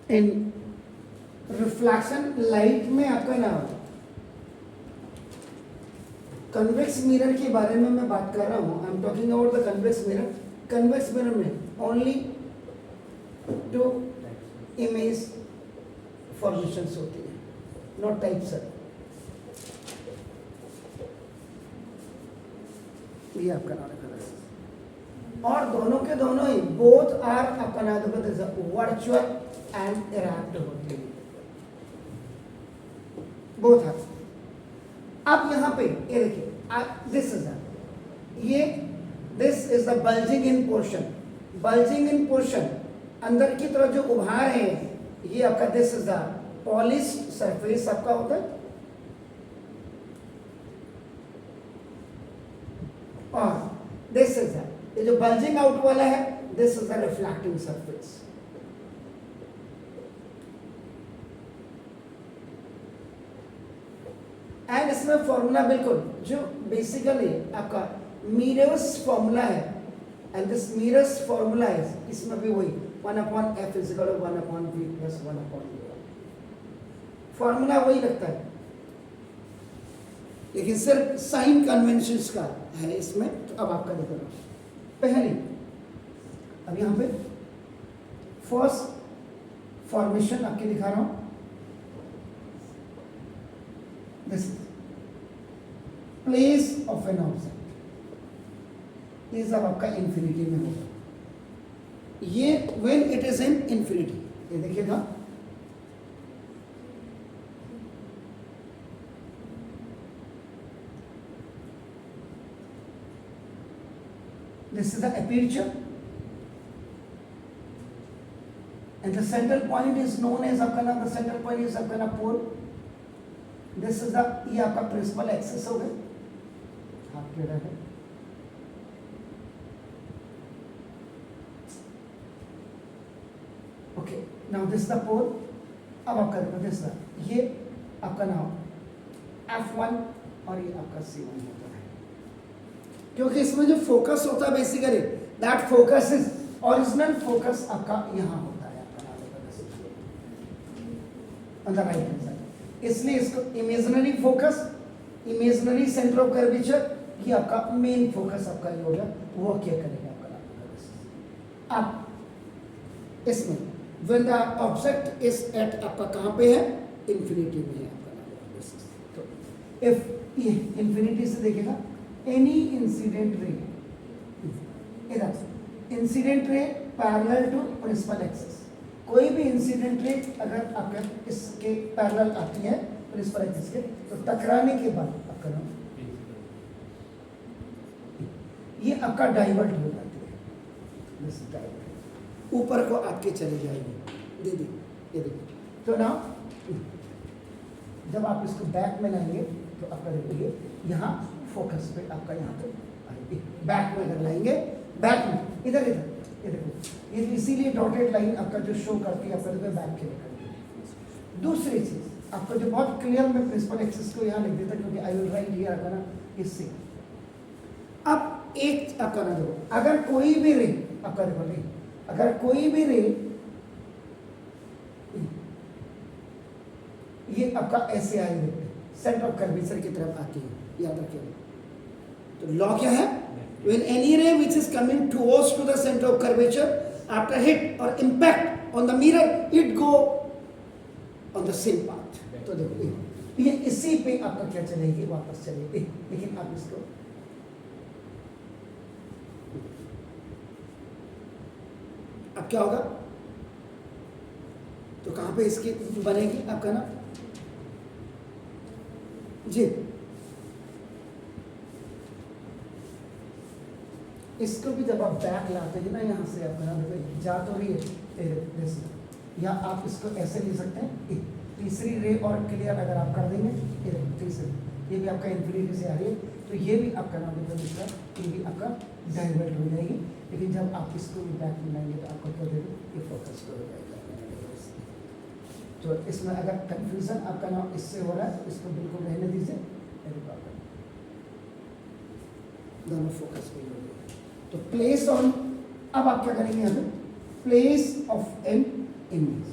इन reflection light में आपका ना कन्वेक्स मिरर के बारे में मैं बात कर रहा हूँ. I am talking about the convex mirror. Convex mirror में ओनली 2 इमेज फॉर्मेशंस होती है, नॉट टाइप सर. ये आपका नाम है. और दोनों के दोनों ही बोथ आर आपका नाम वर्चुअल एंड इरैप्ट होते हैं. Both are. अब यहाँ पे ये देखिए, this is the bulging in portion. Bulging in portion अंदर की तरफ जो उभार है, ये आपका this is the polished surface आपका होता है. और दिस इज ये जो बल्जिंग आउट वाला है, this is the reflecting surface. And इसमें फॉर्मूला बिल्कुल जो बेसिकली आपका मीरर्स फॉर्मूला है, and this mirrors formula is, इसमें भी वही 1/f is equal to 1/v plus 1/u. Formula वही लगता है, लेकिन सिर्फ साइन कन्वेंशंस का है इसमें. तो अब आपका देखो पहले, अब यहां पे फर्स्ट फॉर्मेशन आपके दिखा रहा हूं. This place of an object, ये सब आपका इंफिनिटी में होगा. ये when it is in infinity, ये देखिएगा this is the aperture and the central point is known as आपका नाम, the central point is आपका नाम pole. this is the, ये आपका प्रिंसिपल एक्सिस हो गए, हाफ टेढ़ा है. ओके, नाउ दिस द पोल. अब आपका देखो दिस ये आपका नाम F1 और ये आपका C1 होता है, क्योंकि इसमें जो फोकस होता है basically that focus is original focus आपका यहाँ होता है आपका on the right hand side. इसलिए इसको imaginary focus, imaginary centre of curvature, ये आपका मेन फोकस आपका ये हो गया, वो क्या करेगा आपका. अब इसमें when the object is at आपका कहाँ पे है, इंफिनिटी में है आपका. तो इफ ये इंफिनिटी से देखेगा, एनी इंसिडेंट रे, इधर incident ray parallel to principal axis, कोई भी इंसिडेंट रे अगर आपका इसके पैरेलल आती है प्रिंसिपल एक्सिस के, तो टकराने के बाद आपका नाम ये आपका डाइवर्ट हो जाती है, ऊपर को आपके चले जाएंगे. दीदी ये देखिए, तो ना जब आप इसको बैक में लाएंगे तो आपका देखिए यहाँ फोकस पे आपका यहाँ पे बैक में अगर लाएंगे, बैक में इधर इधर ये देखो, ये इसीलिए डॉटेड लाइन आपका जो शो करती है आपका देखो बैक के लिए. दूसरी चीज आपका जो बहुत क्लियर में प्रिंसिपल एक्सिस को यहाँ लिख देता, क्योंकि आई विल राइट हियर आपका ना इससे. अब एक आपका ना देखो, अगर कोई भी रे आपका देखो रे, अगर कोई भी रे ये आपका ऐसे आएंगे सेंटर ऑफ कर्वेचर की तरफ आती है, याद रखिएगा. तो लॉ क्या है, when any ray which is coming towards to the center of curvature after hit or impact on the mirror, it go on the same path. तो देखो ये इसी पे आपका क्या चलेगी, वापस चलेगी. लेकिन आप इसको अब क्या होगा, तो कहाँ पे इसकी बनेगी आपका ना जी, इसको भी जब आप बैक लाते हैं ना यहाँ से आपका नाम जा तो रही है, या आप इसको ऐसे ले सकते हैं. तीसरी रे और क्लियर अगर आप कर देंगे, तीसरी ये भी आपका इंफिनिटी से आ रही है, तो ये भी आपका नाम दूसरा, ये भी आपका डाइवर्ट हो जाएगी. लेकिन जब आप इसको भी बैक में लाएंगे तो आपको क्या देगा, ये फोकस हो जाएगा. तो इसमें अगर कंफ्यूजन आपका नाम इससे हो रहा है तो इसको बिल्कुल रहने दीजिए, दोनों फोकस पे हो गए. तो प्लेस ऑन, अब आप क्या करेंगे यहाँ पे, place of an image.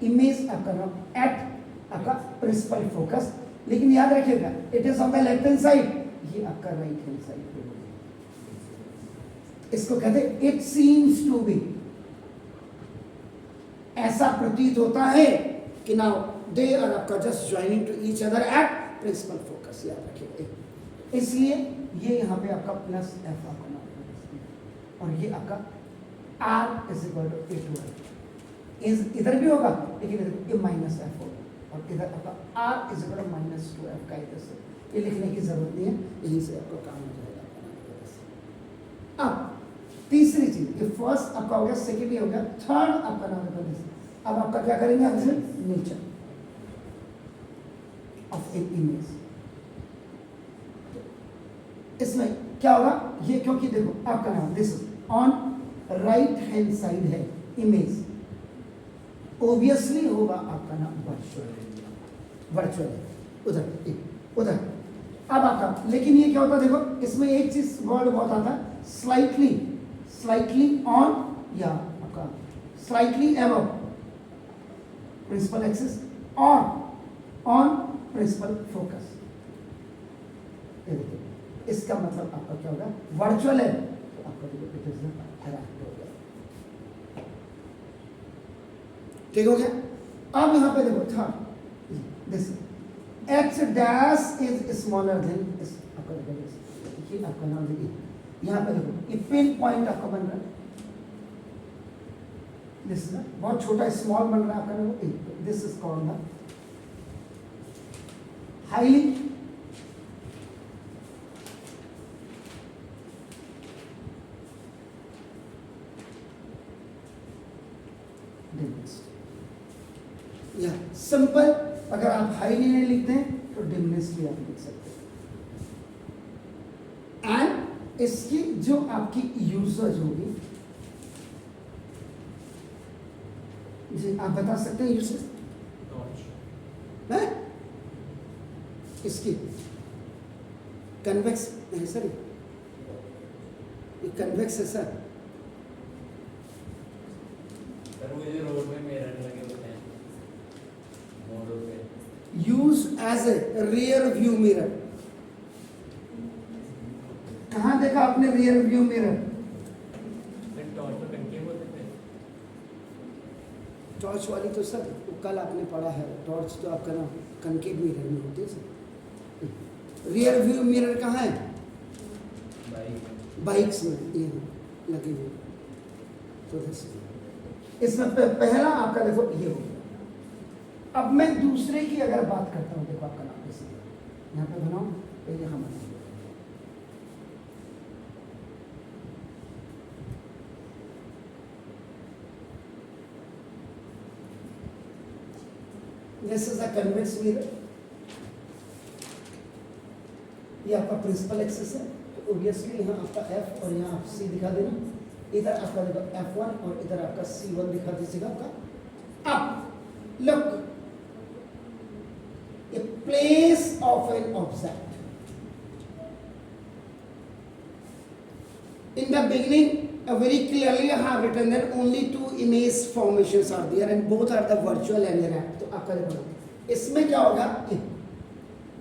Image आपका नाम एट आपका प्रिंसिपल फोकस, लेकिन याद रखिएगा it is on the left hand side, ये आपका राइट हैंड साइड पे होगा। इसको कहते हैं इट सीम्स टू बी, ऐसा प्रतीत होता है कि नाउ दे आर आपका just joining to each other at principal focus, याद रखिएगा। इसलिए ये यहाँ पे आपका प्लस एफ आपका नाम, और ये आपका R is equal to a two F, इधर भी होगा लेकिन इधर ए माइनस एफ होगा, और इधर आपका R is equal to minus two F का इधर से, ये लिखने की जरूरत नहीं है, यहीं से आपका काम हो जाएगा। अब तीसरी चीज, ये फर्स्ट आपका हो गया, सेकेंड ये हो गया, थर्ड आपका नाम है। अब आपका क्या करेंगे हमसे, नेचर ऑफ एन इमेज। इसमें क्या होगा, ये क्योंकि देखो आपका नाम this on right hand side है इमेज, ऑब्वियसली होगा आपका नाम वर्चुअल, वर्चुअल उधर उधर। अब आपका, लेकिन ये क्या होता है देखो, इसमें एक चीज वर्ड बहुत आता है, स्लाइटली, स्लाइटली ऑन या आपका slightly above principal axis, on principal focus. ये देखिए, इसका मतलब आपका क्या होगा, वर्चुअल है तो आपका देखो इट इज करेक्ट हो गया, ठीक हो गया। अब यहां पे देखो third, this x dash is smaller than this, आपका देखो ये आपका नाम देखिए, यहां पे देखो ये पिन पॉइंट आपका बन रहा है, दिस ना बहुत छोटा स्मॉल बन रहा है आपका नाम, this is called the highly या सिंपल, अगर आप हाईली नहीं लिखते हैं तो डिमनेस भी आप लिख सकते हैं। एंड इसकी जो आपकी यूसेज होगी, जी आप बता सकते हैं यूसेज है इसकी, कन्वेक्स है सर, ये कन्वेक्स है सर, रोड में मिरर लगे होते हैं मोड़ों पे, use as a rear view mirror. कहां देखा आपने रियर व्यू मिरर, टॉर्च तो कनकेव होते थे, टॉर्च वाली तो सर कल आपने पढ़ा है, टॉर्च तो आपका ना कनकेव मिरर में होती है सर। रियर व्यू मिरर कहाँ है, बाइक्स में ये लगे हुए, तो इसमें पहला आपका देखो ये हो गया। अब मैं दूसरे की अगर बात करता हूँ, देखो आपका नाम जैसे यहाँ पे बनाओ, यहाँ बनाओ, this is a convex mirror, ये आपका प्रिंसिपल एक्सिस है, तो ऑब्वियसली यहाँ आपका एफ और यहाँ आप सी दिखा देना, इधर आपका देखो F1 और इधर आपका C1 दिखा दीजिएगा आपका। अब look, a place of an object, in the beginning very clearly I have written that only two image formations are there and both are the virtual and real। तो आपका देखो इसमें क्या होगा,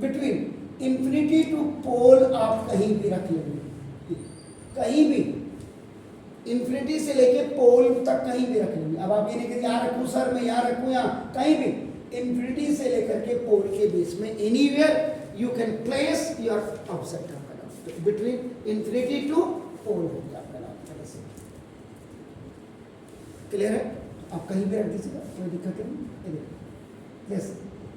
बिटवीन इंफिनिटी टू पोल आप कहीं भी रख लेंगे, कहीं भी इंफिनिटी से लेके पोल तक कहीं भी रख लेंगे। अब आप ये नहीं कि यहाँ रखूँ सर, मैं यहाँ रखूँ, यहाँ कहीं भी, इंफिनिटी से लेकर के पोल के बीच में anywhere you can place your object आपका नाम, बिटवीन इंफिनिटी टू पोल हो गया आपका नाम। क्लियर है, आप कहीं भी रख दीजिएगा, कोई दिक्कत नहीं।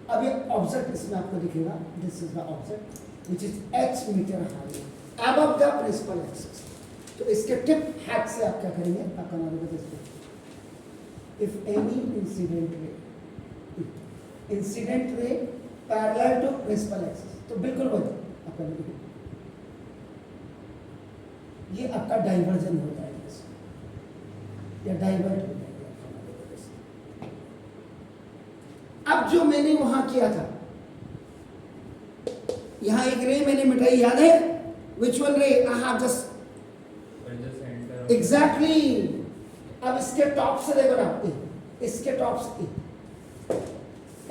अब ये ऑब्जेक्ट इसमें आपको दिखेगा, this is the object which is h metre high above the principal axis. तो इसके टिप हैक से आप क्या करेंगे, आपका नाम होगा if any incident ray parallel to principal axis, तो बिल्कुल वही आपका देखिए, ये आपका डाइवर्जन हो जाएगा या डाइवर्ट हो जाएगा। अब जो मैंने वहां किया था, यहां एक रे मैंने मिटाई, याद है, विच वन रे आई हैव जस्ट एग्जैक्टली। अब इसके टॉप से देखो ना, इसके टॉप से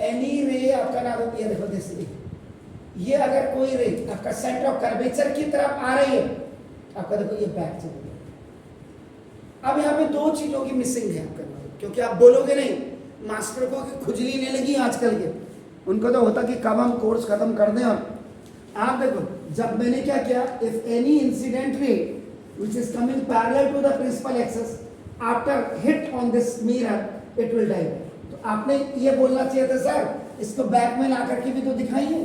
एनी रे आपका ना हो, ये देखो दिस रे, ये अगर कोई रे आपका सेंटर ऑफ कर्वेचर की तरफ आ रही है, आपका देखो ये बैक चल गया। अब यहाँ पे दो चीजों की मिसिंग है आपका, क्योंकि आप बोलोगे नहीं मास्टर को कि खुजली नहीं लगी आजकल के, उनको तो होता कि कब हम कोर्स खत्म कर दें। और आप देखो जब मैंने क्या किया, इफ एनी इंसिडेंट रे which is coming parallel to the principal axis after hit on this mirror it will die, तो आपने ये बोलना चाहिए था सर इसको बैक में ला करके भी तो दिखाइए,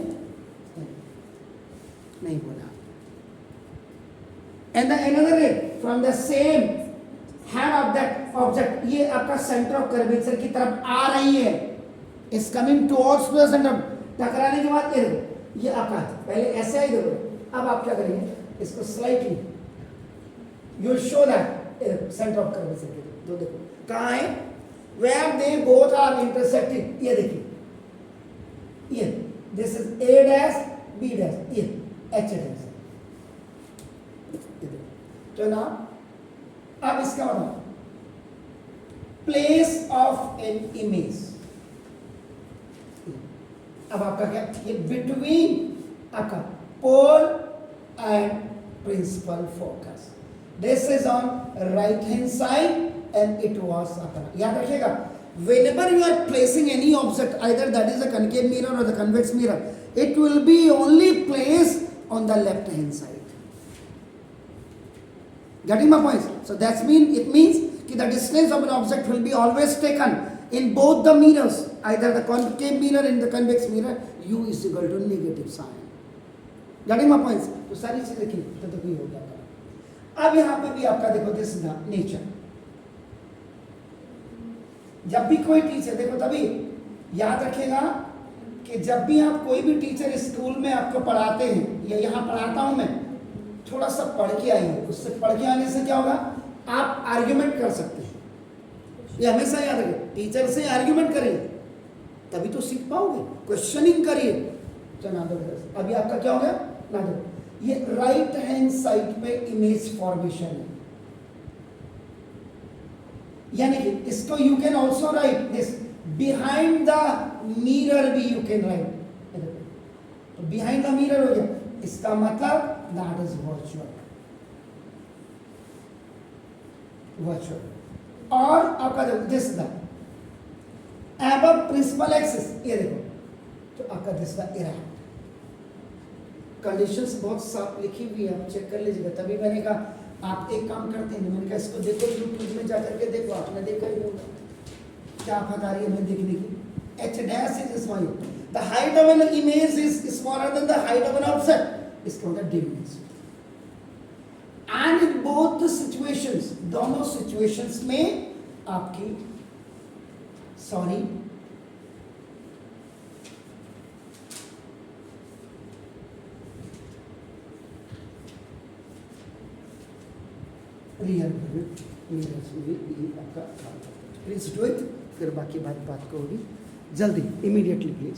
नहीं बोला। and the another ray from the same hand of that object, ये आपका सेंटर ऑफ कर्वेचर की तरफ आ रही है, is coming towards the center, टकराने के बाद ये आपका पहले ऐसे आई देखो, अब आप क्या करेंगे इसको slightly you will show that center of curvature के दो देखो कहाँ है, where they both are intersecting, ये देखिए, ये this is A dash B dash, ये H dash, तो ना अब इसका मतलब place of an image, अब आपका क्या ये between आपका pole and principal focus, this is on right hand side and it was अपना, याद रखिएगा whenever you are placing any object, either that is a concave mirror or the convex mirror, it will be only placed on the left hand side. Getting my point? So that means it means कि the distance of an object will be always taken in both the mirrors, either the concave mirror and the convex mirror, u is equal to negative sign. Getting my points? तो सारी चीजें लिखी तो कोई हो गया। अब यहाँ पे भी आपका देखो दिस नेचर, जब भी कोई टीचर देखो तभी याद रखेगा कि जब भी आप कोई भी टीचर स्कूल में आपको पढ़ाते हैं या यहाँ पढ़ाता हूं मैं, थोड़ा सा पढ़ के आइए, उससे पढ़ के आने से क्या होगा आप आर्ग्यूमेंट कर सकते हैं, ये हमेशा याद रखें, टीचर से आर्ग्यूमेंट करिए तभी तो सीख पाओगे, क्वेश्चनिंग करिए। चलो अभी आपका क्या हो गया ना, दो ये राइट हैंड साइड पे इमेज फॉर्मेशन है, यानी कि इसको you can also right this behind the mirror भी यू कैन राइट, तो बिहाइंड द मिरर हो गया, इसका मतलब दैट इज वर्चुअल, वर्चुअल। और आपका जो this the above principal axis, ये देखो तो आपका दिस द इरेक्ट, कंडीशंस बहुत साफ लिखी हुई है, आप चेक कर लीजिएगा। तभी मैंने कहा आप एक काम करते हैं, मैंने कहा इसको देखो यूट्यूब में जा करके देखो, आपने देखा ही होगा, क्या बात आ रही है हमें देखने की। H dash is small, the height of an image is smaller than the height of an object, इसका मतलब dimness। and in both the situations, दोनों situations में आपकी सॉरी रियल आपका प्लीज डू इट, फिर बाकी बात को होगी जल्दी इमीडिएटली प्लीज।